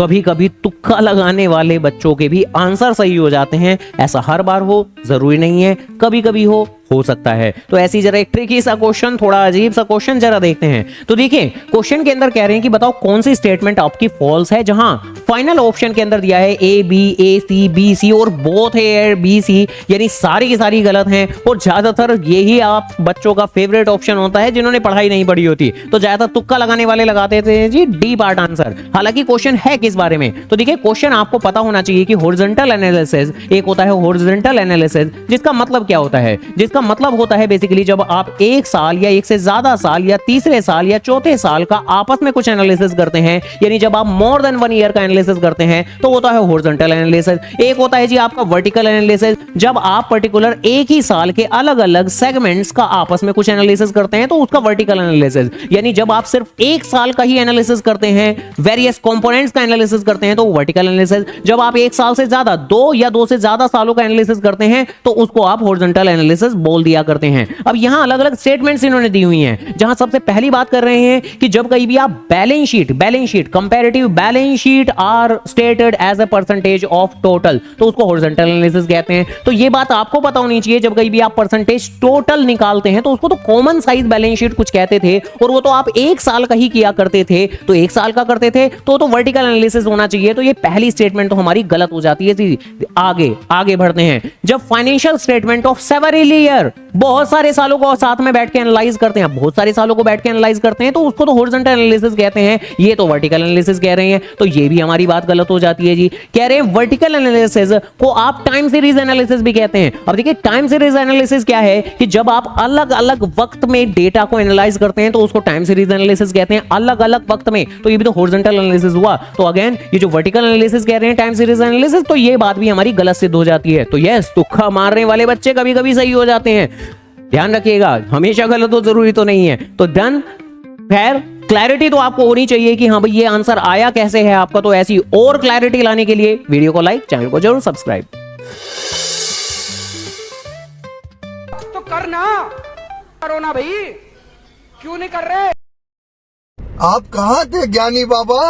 कभी कभी तुक्का लगाने वाले बच्चों के भी आंसर सही हो जाते हैं। ऐसा हर बार हो जरूरी नहीं है, कभी कभी हो सकता है। तो ऐसी जरा एक ट्रिकी सा क्वेश्चन, थोड़ा अजीब सा क्वेश्चन जरा देखते हैं। तो देखिए क्वेश्चन के अंदर कह रहे हैं कि बताओ कौन सी स्टेटमेंट आपकी फॉल्स है, जहां फाइनल ऑप्शन के अंदर दिया है ए बी सी और बोथ ए बी सी, यानी सारी की सारी गलत हैं। और ज्यादातर यही आप बच्चों का फेवरेट ऑप्शन होता है जिन्होंने पढ़ाई नहीं पढ़ी होती, तो ज्यादातर तुक्का लगाने वाले लगाते थे जी डी पार्ट आंसर। हालांकि क्वेश्चन है किस बारे में, तो देखिए क्वेश्चन आपको पता होना चाहिए कि हॉरिजॉन्टल एनालिसिस एक होता है हॉरिजॉन्टल एनालिसिस, जिसका मतलब क्या होता है, जिसका मतलब होता है बेसिकली जब आप एक साल या एक से ज्यादा साल या तीसरे साल या चौथे साल का आपस में कुछ एनालिसिस करते हैं, यानी जब आप मोर देन 1 ईयर का एनालिसिस करते हैं तो होता है हॉरिजॉन्टल एनालिसिस। एक होता है जी आपका वर्टिकल एनालिसिस, जब आप पर्टिकुलर एक ही साल के अलग अलग सेगमेंट्स का आपस में कुछ एनालिसिस करते हैं तो उसका वर्टिकल एनालिसिस, यानी जब आप सिर्फ एक साल का ही एनालिसिस करते हैं, वेरियस कंपोनेंट्स का एनालिसिस करते हैं तो वर्टिकल एनालिसिस। जब आप एक साल से ज्यादा, 2 या 2 से ज्यादा सालों का एनालिसिस करते हैं तो उसको आप हॉरिजॉन्टल एनालिसिस बोल दिया करते हैं। अब यहां अलग अलग स्टेटमेंट्स इन्होंने दी हुई हैं, जहां सबसे पहली बात कर रहे हैं कि जब कहीं भी आप balance sheet comparative balance sheet are stated as a percentage of total, तो उसको हॉरिजॉन्टल एनालिसिस कहते हैं। तो ये बात आपको पता होनी चाहिए, जब कहीं भी आप परसेंटेज टोटल निकालते हैं तो उसको तो कॉमन साइज बैलेंस शीट कुछ कहते थे, और वो तो आप एक साल का ही किया करते थे, तो एक साल का करते थे तो वर्टिकल एनालिसिस होना चाहिए। तो ये पहली स्टेटमेंट तो हमारी गलत हो जाती है। आगे बढ़ते हैं। जब financial statement of several year, बहुत सारे सालों को साथ में बैठ के एनालाइज करते हैं, बहुत सारे सालों को बैठ के एनालाइज करते हैं, तो उसको तो हॉरिजॉन्टल एनालिसिस कहते हैं। ये तो वर्टिकल एनालिसिस कह रहे हैं, तो ये भी हमारी बात गलत हो जाती है जी। कह रहे हैं वर्टिकल एनालिसिस को आप टाइम सीरीज एनालिसिस भी कहते हैं। अब देखिए टाइम सीरीज एनालिसिस क्या है कि जब आप अलग अलग वक्त में डेटा को एनालाइज करते हैं तो उसको टाइम सीरीज एनालिसिस कहते हैं, अलग अलग वक्त में। तो ये भी तो हॉरिजॉन्टल एनालिसिस हुआ। तो अगेन ये जो वर्टिकल एनालिसिस कह रहे हैं टाइम सीरीज एनालिसिस, तो ये बात भी हमारी गलत सिद्ध हो जाती है। तो यस, तुक्का मारने वाले बच्चे कभी कभी सही हो जाते हैं, ध्यान रखिएगा, हमेशा गलत हो जरूरी तो नहीं है। तो डन। खैर क्लैरिटी तो आपको होनी चाहिए कि हाँ भाई ये आंसर आया कैसे है आपका। तो ऐसी और क्लैरिटी लाने के लिए वीडियो को लाइक, चैनल को जरूर सब्सक्राइब तो करना, करो ना भाई, क्यों नहीं कर रहे? आप कहाँ थे ज्ञानी बाबा?